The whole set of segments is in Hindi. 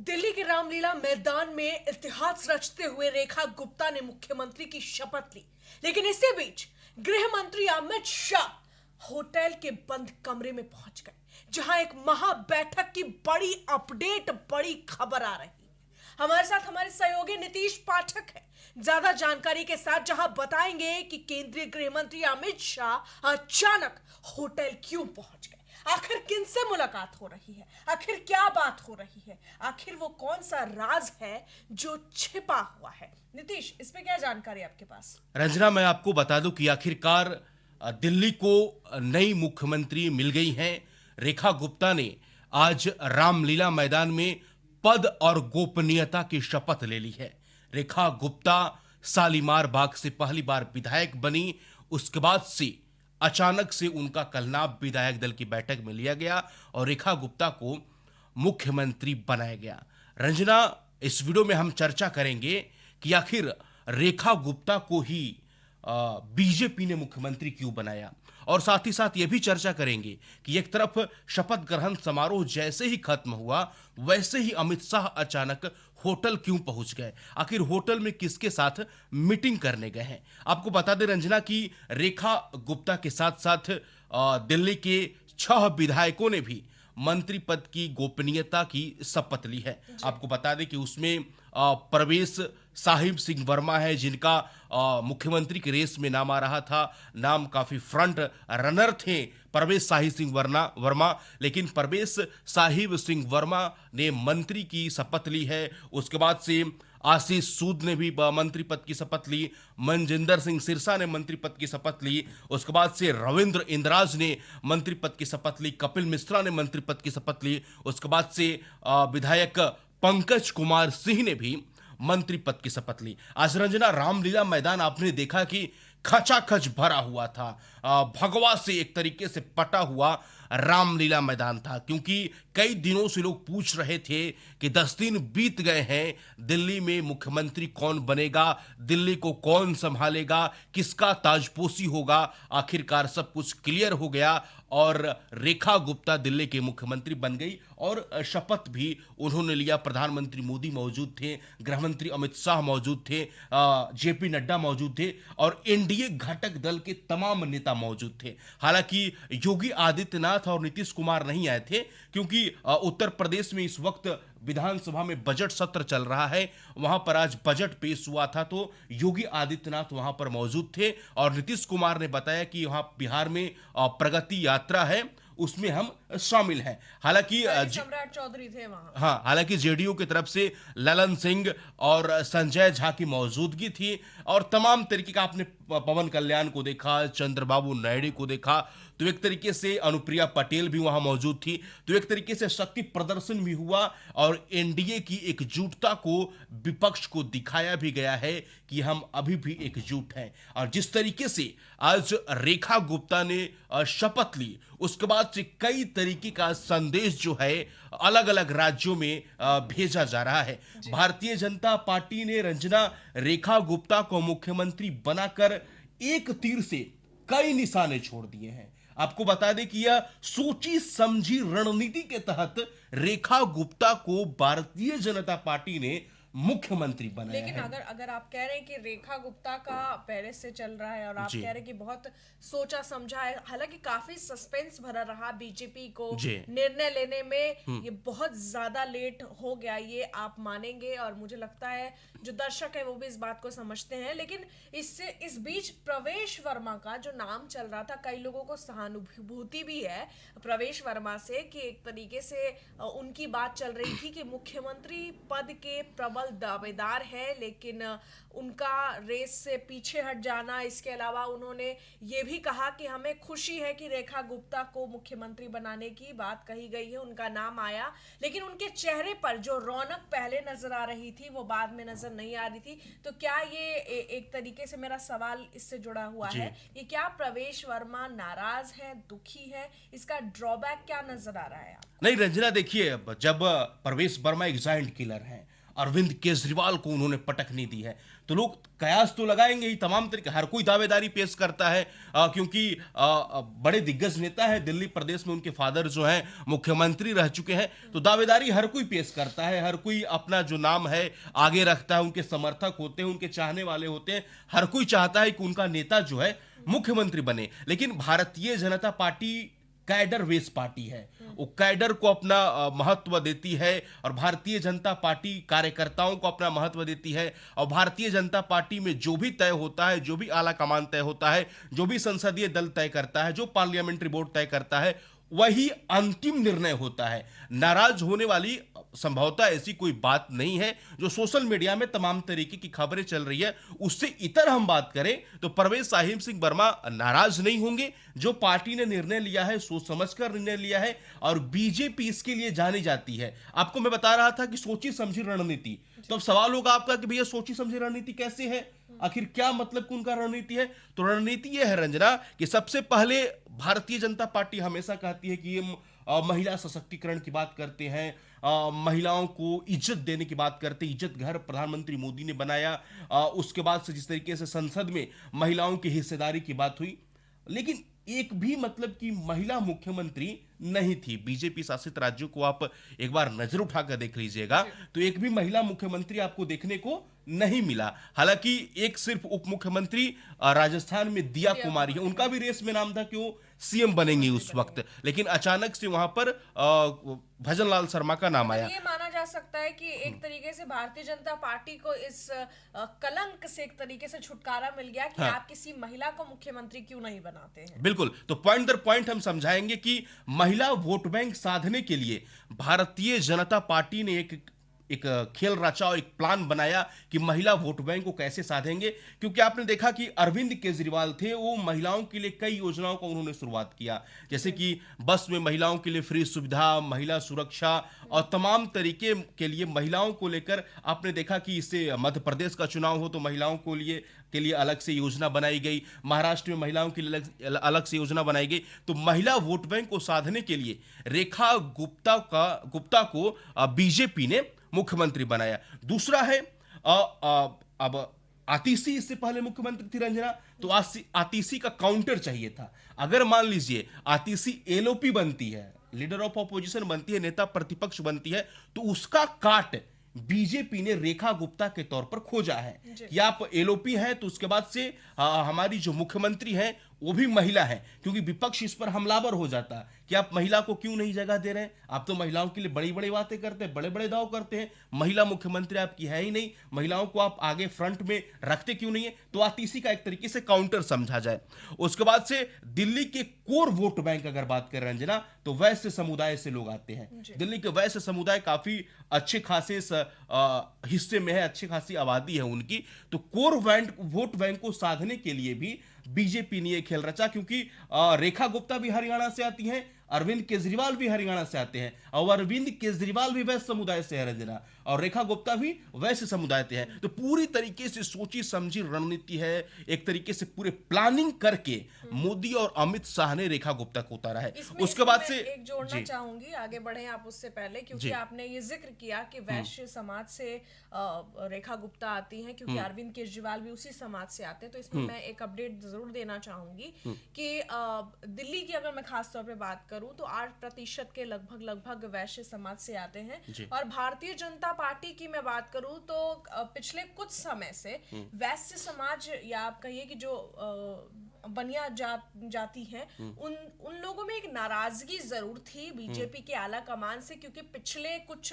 दिल्ली के रामलीला मैदान में इतिहास रचते हुए रेखा गुप्ता ने मुख्यमंत्री की शपथ ली। लेकिन इसी बीच गृह मंत्री अमित शाह होटल के बंद कमरे में पहुंच गए, जहां एक महा बैठक की बड़ी अपडेट, बड़ी खबर आ रही है। हमारे साथ हमारे सहयोगी नीतीश पाठक है, ज्यादा जानकारी के साथ, जहां बताएंगे कि केंद्रीय गृह मंत्री अमित शाह अचानक होटल क्यों पहुंच गए, आखिर किनसे मुलाकात हो रही है, आखिर क्या बात हो रही है, आखिर वो कौन सा राज है जो छिपा हुआ है। नीतीश, इस पे क्या जानकारी आपके पास? रंजना, मैं आपको बता दूं कि आखिरकार दिल्ली को नई मुख्यमंत्री मिल गई हैं। रेखा गुप्ता ने आज रामलीला मैदान में पद और गोपनीयता की शपथ ले ली है। रेखा गुप्ता शालीमार बाग से पहली बार विधायक बनी। उसके बाद से अचानक से उनका कलनाब विधायक दल की बैठक में लिया गया और रेखा गुप्ता को मुख्यमंत्री बनाया गया। रंजना, इस वीडियो में हम चर्चा करेंगे कि आखिर रेखा गुप्ता को ही बीजेपी ने मुख्यमंत्री क्यों बनाया, और साथ ही साथ यह भी चर्चा करेंगे कि एक तरफ शपथ ग्रहण समारोह जैसे ही खत्म हुआ, वैसे ही अमित शाह अचानक होटल क्यों पहुंच गए, आखिर होटल में किसके साथ मीटिंग करने गए हैं। आपको बता दें रंजना कि रेखा गुप्ता के साथ साथ दिल्ली के 6 विधायकों ने भी मंत्री पद की गोपनीयता की शपथ ली है। आपको बता दें कि उसमें परवेश साहिब सिंह वर्मा है, जिनका मुख्यमंत्री की रेस में नाम आ रहा था। नाम काफी फ्रंट रनर थे परवेश साहिब सिंह वर्मा, लेकिन परवेश साहिब सिंह वर्मा ने मंत्री की शपथ ली है। उसके बाद से आशीष सूद ने भी मंत्री पद की शपथ ली, मनजिंदर सिंह सिरसा ने मंत्री पद की शपथ ली। उसके बाद से रविंद्र इंद्राज ने मंत्री पद की शपथ ली, कपिल मिश्रा ने मंत्री पद की शपथ ली। उसके बाद से विधायक पंकज कुमार सिंह ने भी मंत्री पद की शपथ ली। आज रंजना, रामलीला मैदान आपने देखा कि खचाखच भरा हुआ था, भगवा से एक तरीके से पटा हुआ रामलीला मैदान था, क्योंकि कई दिनों से लोग पूछ रहे थे कि 10 दिन बीत गए हैं, दिल्ली में मुख्यमंत्री कौन बनेगा, दिल्ली को कौन संभालेगा, किसका ताजपोशी होगा। आखिरकार सब कुछ क्लियर हो गया और रेखा गुप्ता दिल्ली के मुख्यमंत्री बन गई और शपथ भी उन्होंने लिया। प्रधानमंत्री मोदी मौजूद थे, गृहमंत्री अमित शाह मौजूद थे, जेपी नड्डा मौजूद थे और एनडीए घटक दल के तमाम नेता मौजूद थे। हालांकि योगी आदित्यनाथ और नीतीश कुमार नहीं आए थे, क्योंकि उत्तर प्रदेश में इस वक्त विधानसभा में बजट सत्र चल रहा है। वहां पर आज बजट पेश हुआ था, तो योगी आदित्यनाथ वहां पर मौजूद थे और नीतीश कुमार ने बताया कि वहां बिहार में प्रगति यात्रा है, उसमें हम शामिल हैं। हालांकि सम्राट चौधरी थे वहां। हाँ, हालांकि जेडीयू की तरफ से ललन सिंह और संजय झा की मौजूदगी थी और तमाम तरीके का, आपने पवन कल्याण को देखा, चंद्रबाबू नायडू को देखा, तो एक तरीके से अनुप्रिया पटेल भी वहां मौजूद थी, तो एक तरीके से शक्ति प्रदर्शन भी हुआ और एनडीए की एकजुटता को विपक्ष को दिखाया भी गया है कि हम अभी भी एकजुट हैं। और जिस तरीके से आज रेखा गुप्ता ने शपथ ली, उसके बाद से कई तरीके का संदेश जो है अलग अलग राज्यों में भेजा जा रहा है। भारतीय जनता पार्टी ने रंजना रेखा गुप्ता को मुख्यमंत्री बनाकर एक तीर से कई निशाने छोड़ दिए हैं। आपको बता दें कि यह सोची समझी रणनीति के तहत रेखा गुप्ता को भारतीय जनता पार्टी ने मुख्यमंत्री बनाया लेकिन है। अगर आप कह रहे हैं कि रेखा गुप्ता का पहले से चल रहा है और आप कह रहे हैं कि बहुत सोचा समझा है, हालांकि काफी सस्पेंस भरा रहा बीजेपी को निर्णय लेने में, ये बहुत ज्यादा लेट हो गया, ये आप मानेंगे और मुझे लगता है जो दर्शक है वो भी इस बात को समझते हैं। लेकिन इस बीच प्रवेश वर्मा का जो नाम चल रहा था, कई लोगों को सहानुभूति भी है प्रवेश वर्मा से, कि एक तरीके से उनकी बात चल रही थी कि मुख्यमंत्री पद के प्रबल दावेदार है, लेकिन उनका रेस से पीछे हट जाना। इसके अलावा उन्होंने ये भी कहा कि हमें खुशी है कि रेखा गुप्ता को मुख्यमंत्री बनाने की बात कही गई है, उनका नाम आया, लेकिन उनके चेहरे पर जो रौनक पहले नजर आ रही थी वो बाद में नजर नहीं आ रही थी। तो क्या ये एक तरीके से, मेरा सवाल इससे जुड़ा हुआ है, ये क्या प्रवेश वर्मा नाराज है, दुखी है, इसका ड्रॉबैक क्या नजर आ रहा है आपको? नहीं रंजना, देखिए, जब प्रवेश वर्मा एक जायंट किलर हैं अरविंद केजरीवाल को उन्होंने पटकनी दी है। तो लोग कयास तो लगाएंगे ही, तमाम तरीके, हर कोई दावेदारी पेश करता है क्योंकि बड़े दिग्गज नेता है, दिल्ली प्रदेश में उनके फादर जो हैं मुख्यमंत्री रह चुके हैं, तो दावेदारी हर कोई पेश करता है, हर कोई अपना जो नाम है आगे रखता है, उनके समर्थक होते हैं, उनके चाहने वाले होते हैं, हर कोई चाहता है कि उनका नेता जो है मुख्यमंत्री बने। लेकिन Bharatiya Janata party cadre base party है, वो कैडर को अपना महत्व देती है और भारतीय जनता पार्टी कार्यकर्ताओं को अपना महत्व देती है। और भारतीय जनता पार्टी में जो भी तय होता है, जो भी आला कमान तय होता है, जो भी संसदीय दल तय करता है, जो पार्लियामेंट्री बोर्ड तय करता है, वही अंतिम निर्णय होता है। नाराज होने वाली संभवतः ऐसी कोई बात नहीं है। जो सोशल मीडिया में तमाम तरीके की खबरें चल रही है, उससे इतर हम बात करें तो परवेज साहिब सिंह वर्मा नाराज नहीं होंगे। जो पार्टी ने निर्णय लिया है, सोच समझकर निर्णय लिया है, और बीजेपी इसके लिए जानी जाती है। आपको मैं बता रहा था कि सोची समझी रणनीति, तो अब सवाल होगा आपका कि भैया सोची समझी रणनीति कैसे है, आखिर क्या मतलब कि उनका रणनीति है? तो रणनीति यह है रंजना कि सबसे पहले भारतीय जनता पार्टी हमेशा कहती है कि ये महिला सशक्तिकरण की बात करते हैं, महिलाओं को इज्जत देने की बात करते हैं, इज्जत घर प्रधानमंत्री मोदी ने बनाया। उसके बाद से जिस तरीके से संसद में महिलाओं की हिस्सेदारी की बात हुई, लेकिन एक भी मतलब कि महिला मुख्यमंत्री नहीं थी। बीजेपी शासित राज्यों को आप एक बार नजर उठाकर देख लीजिएगा तो एक भी महिला मुख्यमंत्री आपको देखने को नहीं मिला। हालांकि एक सिर्फ उप मुख्यमंत्री राजस्थान में दिया कुमारी है, उनका भी रेस में नाम था कि वो सीएम बनेंगी उस वक्त, लेकिन अचानक से वहां पर भजन लाल शर्मा का नाम आया। ये माना जा सकता है कि एक तरीके से भारतीय जनता पार्टी को इस कलंक से एक तरीके से छुटकारा मिल गया कि आप किसी महिला को मुख्यमंत्री क्यों नहीं बनाते हैं। बिल्कुल, तो पॉइंट दर पॉइंट हम समझाएंगे कि महिला वोट बैंक साधने के लिए भारतीय जनता पार्टी ने एक खेल रचा और एक प्लान बनाया कि महिला वोट बैंक को कैसे साधेंगे। क्योंकि आपने देखा कि अरविंद केजरीवाल थे, वो महिलाओं के लिए कई योजनाओं का उन्होंने शुरुआत किया, जैसे कि बस में महिलाओं के लिए फ्री सुविधा, महिला सुरक्षा और तमाम तरीके के लिए महिलाओं को लेकर आपने देखा कि इससे मध्य प्रदेश का चुनाव हो तो महिलाओं के लिए अलग से योजना बनाई गई, महाराष्ट्र में महिलाओं के लिए अलग से योजना बनाई गई। तो महिला वोट बैंक को साधने के लिए रेखा गुप्ता को बीजेपी ने मुख्यमंत्री बनाया। दूसरा है अब आतिशी इससे पहले मुख्यमंत्री थी रंजना, तो आतिशी का काउंटर चाहिए था। अगर मान लीजिए आतिशी एलओपी बनती है, लीडर ऑफ ऑपोजिशन बनती है, नेता प्रतिपक्ष बनती है, तो उसका काट बीजेपी ने रेखा गुप्ता के तौर पर खोजा है कि आप एलओपी हैं तो उसके बाद से हमारी जो मुख्यमंत्री हैं वो भी महिला है, क्योंकि विपक्ष इस पर हमलावर हो जाता है कि आप महिला को क्यों नहीं जगह दे रहे हैं, आप तो महिलाओं के लिए बड़ी बड़ी बातें करते हैं, बड़े बड़े दाव करते हैं, महिला मुख्यमंत्री आपकी है ही नहीं, महिलाओं को आप आगे फ्रंट में रखते क्यों नहीं है। तो आतिशी का एक तरीके से काउंटर समझा जाए। उसके बाद से दिल्ली के कोर वोट बैंक अगर बात करें रंजना, तो वैश्य समुदाय से लोग आते हैं। दिल्ली के वैश्य समुदाय काफी अच्छे खासे हिस्से में है, अच्छी खासी आबादी है उनकी। तो कोर वोट बैंक को साधने के लिए भी बीजेपी ने यह खेल रचा, क्योंकि रेखा गुप्ता भी हरियाणा से आती हैं, अरविंद केजरीवाल भी हरियाणा से आते हैं, और अरविंद केजरीवाल भी वैश्य समुदाय से है रंजना, और रेखा गुप्ता भी वैश्य समुदाय से है। तो पूरी तरीके से सोची समझी रणनीति है, एक तरीके से पूरे प्लानिंग करके मोदी और अमित शाह ने रेखा गुप्ता को उतारा है। उसके बाद से एक जोड़ना चाहूंगी, आगे बढ़े आप उससे पहले, क्योंकि आपने ये जिक्र किया कि वैश्य समाज से रेखा गुप्ता आती हैं, क्योंकि अरविंद केजरीवाल भी उसी समाज से आते हैं। तो इसमें मैं एक अपडेट जरूर देना चाहूंगी कि दिल्ली की अगर मैं खास तौर पे बात करूं तो 8% के लगभग वैश्य समाज से आते हैं। और भारतीय जनता पार्टी की मैं बात करूं तो पिछले कुछ समय से वैश्य समाज, या आप कहिए कि जो बनिया जाती हैं, उन लोगों में एक नाराजगी जरूर थी बीजेपी के आला कमान से, क्योंकि पिछले कुछ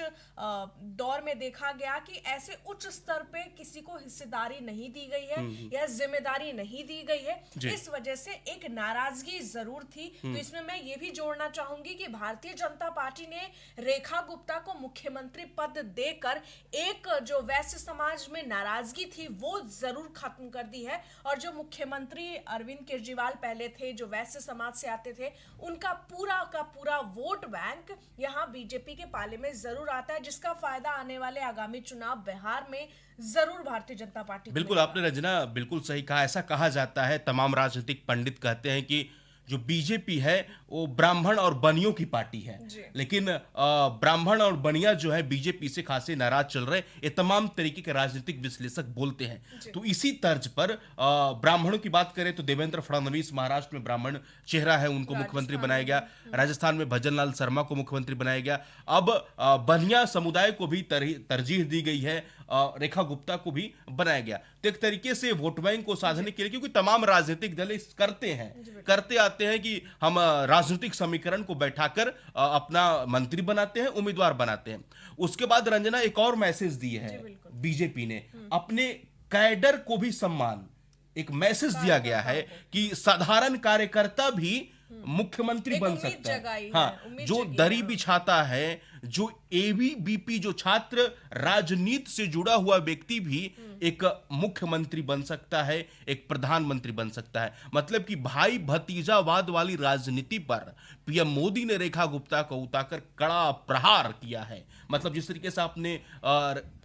दौर में देखा गया कि ऐसे उच्च स्तर पे किसी को हिस्सेदारी नहीं दी गई है या जिम्मेदारी नहीं दी गई है, इस वजह से एक नाराजगी जरूर थी। तो इसमें मैं ये भी जोड़ना चाहूंगी कि भारतीय जनता पार्टी ने रेखा गुप्ता को मुख्यमंत्री पद देकर एक जो वैश्य समाज में नाराजगी थी वो जरूर खत्म कर दी है। और जो मुख्यमंत्री अरविंद केजरीवाल पहले थे, जो वैश्य समाज से आते थे, उनका पूरा का पूरा वोट बैंक यहाँ बीजेपी के पाले में जरूर आता है, जिसका फायदा आने वाले आगामी चुनाव बिहार में जरूर भारतीय जनता पार्टी। बिल्कुल आपने रंजना बिल्कुल सही कहा। ऐसा कहा जाता है, तमाम राजनीतिक पंडित कहते हैं कि जो बीजेपी है वो ब्राह्मण और बनियों की पार्टी है, लेकिन ब्राह्मण और बनिया जो है बीजेपी से खासे नाराज चल रहे, ये तमाम तरीके के राजनीतिक विश्लेषक बोलते हैं। तो इसी तर्ज पर ब्राह्मणों की बात करें तो देवेंद्र फडणवीस महाराष्ट्र में ब्राह्मण चेहरा है, उनको मुख्यमंत्री बनाया गया। राजस्थान में भजनलाल शर्मा को मुख्यमंत्री बनाया गया। अब बनिया समुदाय को भी तरजीह दी गई है, रेखा गुप्ता को भी बनाया गया। तो एक तरीके से वोट बैंक को साधने के लिए, क्योंकि तमाम राजनीतिक दल करते आते हैं कि हम राजनीतिक समीकरण को बैठाकर अपना मंत्री बनाते हैं, उम्मीदवार बनाते हैं। उसके बाद रंजना एक और मैसेज दी है बीजेपी ने, अपने कैडर को भी सम्मान, एक मैसेज दिया गया है कि साधारण कार्यकर्ता भी मुख्यमंत्री बन सकता है। हाँ, जो दरी बिछाता है, जो एबीवीपी, जो छात्र राजनीति से जुड़ा हुआ व्यक्ति भी एक मुख्यमंत्री बन सकता है, एक प्रधानमंत्री बन सकता है। मतलब कि भाई भतीजावाद वाली राजनीति पर पीएम मोदी ने रेखा गुप्ता को उतारकर कड़ा प्रहार किया है। मतलब जिस तरीके से आपने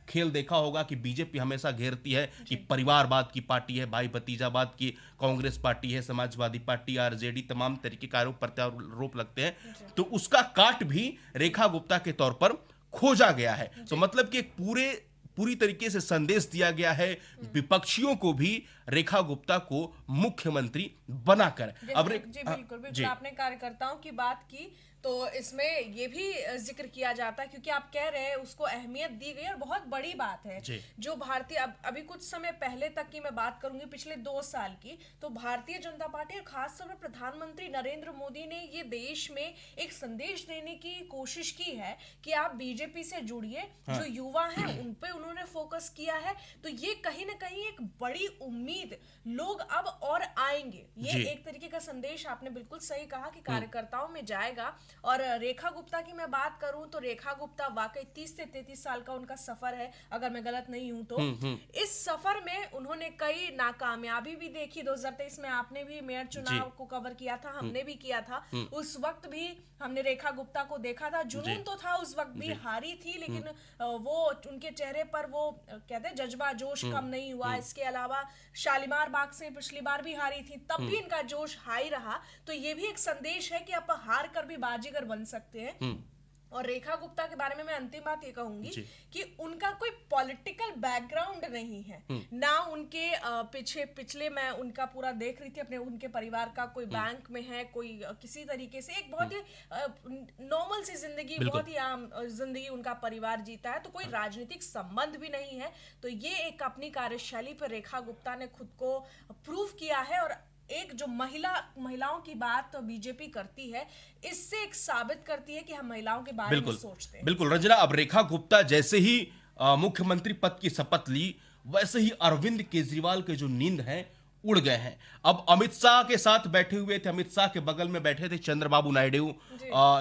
खेल देखा होगा कि बीजेपी हमेशा घेरती है कि परिवारवाद की पार्टी है, भाई भतीजावाद की कांग्रेस पार्टी है, समाजवादी पार्टी, आरजेडी, तमाम तरीके के आरोप प्रत्यारोप लगते हैं, तो उसका काट भी रेखा गुप्ता के तौर पर खोजा गया है। तो मतलब कि पूरी तरीके से संदेश दिया गया है विपक्षियों को भी रेखा गुप्ता को मुख्यमंत्री बनाकर। अब बिल्कुल आपने कार्यकर्ताओं की बात की, तो इसमें ये भी जिक्र किया जाता है, क्योंकि आप कह रहे हैं उसको अहमियत दी गई और बहुत बड़ी बात है। जो भारतीय अभी कुछ समय पहले तक की मैं बात करूंगी, पिछले 2 साल की, तो भारतीय जनता पार्टी और खासतौर पर प्रधानमंत्री नरेंद्र मोदी ने ये देश में एक संदेश देने की कोशिश की है कि आप बीजेपी से जुड़िए। हाँ। जो युवा हैं उन पे उन्होंने फोकस किया है। तो ये कहीं ना कहीं एक बड़ी उम्मीद, लोग अब और आएंगे, ये एक तरीके का संदेश आपने बिल्कुल सही कहा कि कार्यकर्ताओं में जाएगा। और रेखा गुप्ता की मैं बात करूं तो रेखा गुप्ता वाकई 30 से 33 साल का उनका सफर है, अगर मैं गलत नहीं हूं तो। इस सफर में उन्होंने कई नाकामयाबी भी देखी। 2023 में आपने भी मेयर चुनाव को कवर किया था, हमने भी किया था। उस वक्त भी हमने रेखा गुप्ता को देखा था, जुनून तो था उस वक्त भी, हारी थी, लेकिन वो उनके चेहरे पर वो कहते हैं जज्बा, जोश कम नहीं हुआ। इसके अलावा शालीमार बाग से पिछली बार भी हारी थी, तब भी इनका जोश हाई रहा। तो ये भी एक संदेश है कि आप हार कर भी बाजीगर बन सकते हैं। और रेखा गुप्ता के बारे में मैं अंतिम बात ये कहूंगी कि उनका कोई पॉलिटिकल बैकग्राउंड नहीं है, ना उनके पिछले मैं उनका पूरा देख रही थी अपने, उनके परिवार का कोई बैंक में है, कोई किसी तरीके से एक बहुत ही नॉर्मल सी जिंदगी, बहुत ही आम जिंदगी उनका परिवार जीता है। तो कोई राजनीतिक संबंध भी नहीं है। तो ये एक अपनी कार्यशैली पर रेखा गुप्ता ने खुद को प्रूव किया है। और एक जो महिलाओं की बात तो बीजेपी करती है, इससे एक साबित करती है कि हम महिलाओं के बारे में सोचते हैं। बिल्कुल रंजना, अब रेखा गुप्ता जैसे ही मुख्यमंत्री पद की शपथ ली, वैसे ही अरविंद केजरीवाल के जो नींद है उड़ गए हैं। अब अमित शाह के साथ बैठे हुए थे, अमित शाह के बगल में बैठे थे चंद्रबाबू नायडू,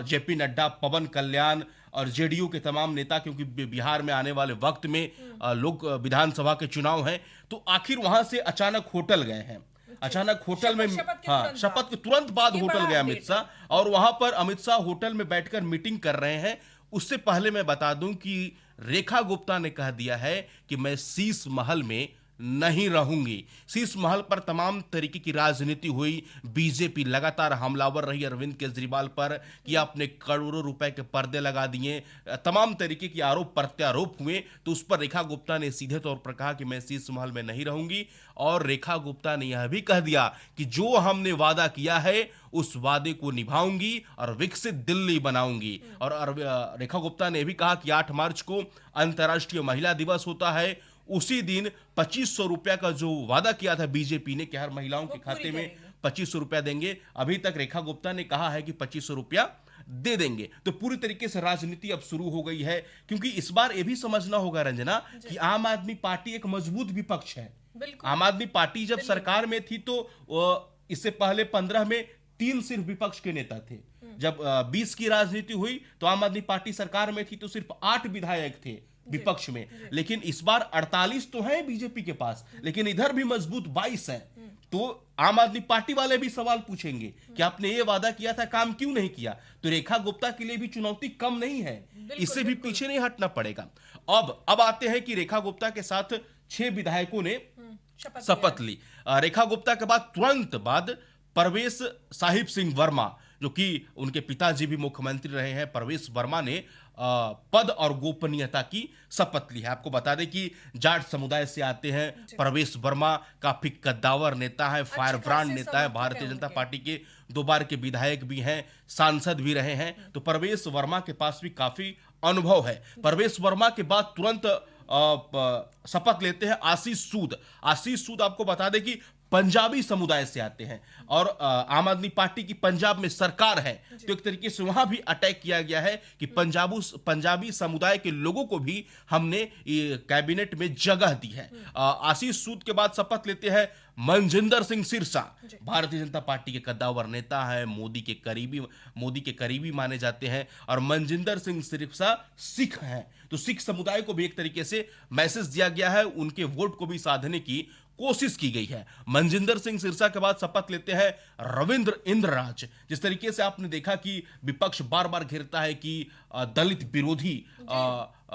जेपी नड्डा, पवन कल्याण और जेडीयू के तमाम नेता, क्योंकि बिहार में आने वाले वक्त में लोग विधानसभा के चुनाव हैं। तो आखिर वहां से अचानक होटल गए हैं। अचानक होटल में शपथ के तुरंत बाद होटल गया अमित शाह, और वहां पर अमित शाह होटल में बैठकर मीटिंग कर रहे हैं। उससे पहले मैं बता दूं कि रेखा गुप्ता ने कह दिया है कि मैं शीश महल में नहीं रहूंगी। शीश महल पर तमाम तरीके की राजनीति हुई, बीजेपी लगातार हमलावर रही अरविंद केजरीवाल पर कि आपने करोड़ों रुपए के पर्दे लगा दिए, तमाम तरीके के आरोप प्रत्यारोप हुए। तो उस पर रेखा गुप्ता ने सीधे तौर पर कहा कि मैं शीश महल में नहीं रहूंगी। और रेखा गुप्ता ने यह भी कह दिया कि जो हमने वादा किया है उस वादे को निभाऊंगी और विकसित दिल्ली बनाऊंगी। और रेखा गुप्ता ने भी कहा कि 8 मार्च को अंतर्राष्ट्रीय महिला दिवस होता है, उसी दिन 2500 रुपया का जो वादा किया था बीजेपी ने कि हर महिलाओं के खाते में 2500 रुपया देंगे, अभी तक रेखा गुप्ता ने कहा है कि 2500 रुपया दे देंगे। तो पूरी तरीके से राजनीति अब शुरू हो गई है, क्योंकि इस बार यह भी समझना होगा रंजना कि आम आदमी पार्टी एक मजबूत विपक्ष है। आम आदमी पार्टी जब सरकार में थी तो इससे पहले 15 में 3 सिर्फ विपक्ष के नेता थे। जब 20 की राजनीति हुई तो आम आदमी पार्टी सरकार में थी तो सिर्फ 8 विधायक थे विपक्ष में। लेकिन इस बार 48 तो है बीजेपी के पास, लेकिन इधर भी मजबूत 22 है। तो आम आदमी पार्टी वाले भी सवाल पूछेंगे कि आपने ये वादा किया था, काम क्यों नहीं किया। तो रेखा गुप्ता के लिए भी चुनौती कम नहीं है, इससे भी पीछे नहीं हटना पड़ेगा। अब आते हैं कि रेखा गुप्ता के साथ 6 विधायकों ने शपथ ली। रेखा गुप्ता के बाद तुरंत बाद परवेश साहिब सिंह वर्मा, जो कि उनके पिताजी भी मुख्यमंत्री रहे हैं, परवेश वर्मा ने पद और गोपनीयता की शपथ ली है। आपको बता दें कि जाट समुदाय से आते हैं परवेश वर्मा, काफी कद्दावर नेता है, फायर ब्रांड नेता है, भारतीय जनता पार्टी के 2 बार के विधायक भी हैं, सांसद भी रहे हैं। तो परवेश वर्मा के पास भी काफी अनुभव है। परवेश वर्मा के बाद तुरंत शपथ लेते हैं आशीष सूद। आशीष सूद आपको बता दें कि पंजाबी समुदाय से आते हैं और आम आदमी पार्टी की पंजाब में सरकार है, तो एक तरीके से वहां भी अटैक किया गया है कि पंजाबी समुदाय के लोगों को भी हमने कैबिनेट में जगह दी है। आशीष सूद के बाद शपथ लेते हैं मनजिंदर सिंह सिरसा। भारतीय जनता पार्टी के कद्दावर नेता है, मोदी के करीबी माने जाते हैं और मनजिंदर सिंह सिरसा सिख हैं, तो सिख समुदाय को भी एक तरीके से मैसेज दिया गया है, उनके वोट को भी साधने की कोशिश की गई है। मनजिंदर सिंह सिरसा के बाद शपथ लेते हैं रविंद्र इंद्रराज। जिस तरीके से आपने देखा कि विपक्ष बार बार घेरता है कि दलित विरोधी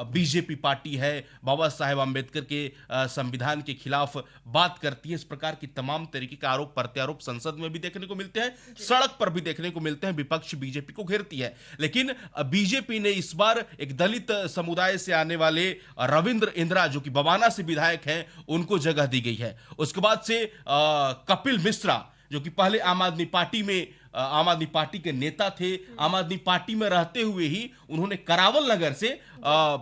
बीजेपी पार्टी है, बाबा साहेब आंबेडकर के संविधान के खिलाफ बात करती है, इस प्रकार की तमाम तरीके के आरोप प्रत्यारोप संसद में भी देखने को मिलते हैं, सड़क पर भी देखने को मिलते हैं, विपक्ष बीजेपी को घेरती है। लेकिन बीजेपी ने इस बार एक दलित समुदाय से आने वाले रविंद्र इंदिरा, जो कि बवाना से विधायक हैं, उनको जगह दी गई है। उसके बाद से कपिल मिश्रा, जो कि पहले आम आदमी पार्टी के नेता थे, आम आदमी पार्टी में रहते हुए ही उन्होंने करावल नगर से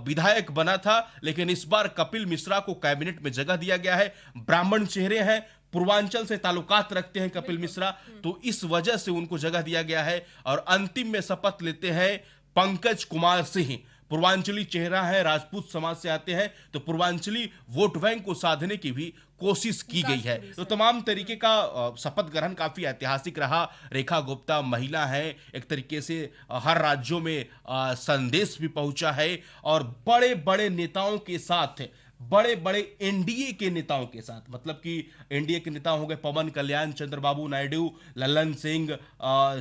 विधायक बना था, लेकिन इस बार कपिल मिश्रा को कैबिनेट में जगह दिया गया है। ब्राह्मण चेहरे हैं, पूर्वांचल से ताल्लुकात रखते हैं कपिल मिश्रा, तो इस वजह से उनको जगह दिया गया है। और अंतिम में शपथ लेते हैं पंकज कुमार सिंह। पूर्वांचली चेहरा है, राजपूत समाज से आते हैं, तो पूर्वांचली वोट बैंक को साधने की भी कोशिश की गई है। तो तमाम तरीके का शपथ ग्रहण काफी ऐतिहासिक रहा। रेखा गुप्ता महिला है, एक तरीके से हर राज्यों में संदेश भी पहुंचा है और बड़े बड़े नेताओं के साथ, बड़े बड़े एनडीए के नेताओं के साथ, मतलब कि एनडीए के नेता हो गए पवन कल्याण, चंद्रबाबू नायडू, ललन सिंह,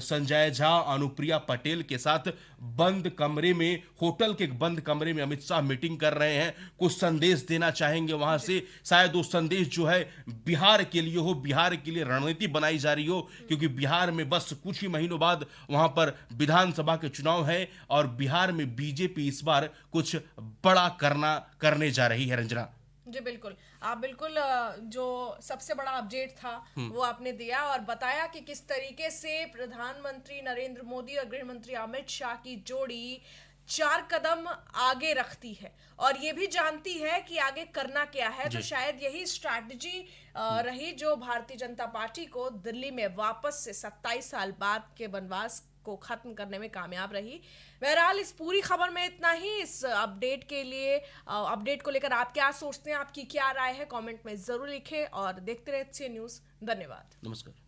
संजय झा, अनुप्रिया पटेल के साथ बंद कमरे में, होटल के बंद कमरे में अमित शाह मीटिंग कर रहे हैं। कुछ संदेश देना चाहेंगे वहां से, शायद वो संदेश जो है बिहार के लिए हो, बिहार के लिए रणनीति बनाई जा रही हो, क्योंकि बिहार में बस कुछ ही महीनों बाद वहां पर विधानसभा के चुनाव है और बिहार में बीजेपी इस बार कुछ बड़ा करने जा रही है। रंजना जी बिल्कुल, आप बिल्कुल जो सबसे बड़ा अपडेट था वो आपने दिया और बताया कि किस तरीके से प्रधानमंत्री नरेंद्र मोदी और गृह मंत्री अमित शाह की जोड़ी 4 कदम आगे रखती है और ये भी जानती है कि आगे करना क्या है। तो शायद यही स्ट्रैटेजी रही जो भारतीय जनता पार्टी को दिल्ली में वापस से 27 साल बाद के वनवास को खत्म करने में कामयाब रही। बहरहाल इस पूरी खबर में इतना ही। इस अपडेट को लेकर आप क्या सोचते हैं, आपकी क्या राय है, कमेंट में जरूर लिखें और देखते रहिए HCN न्यूज़। धन्यवाद। नमस्कार।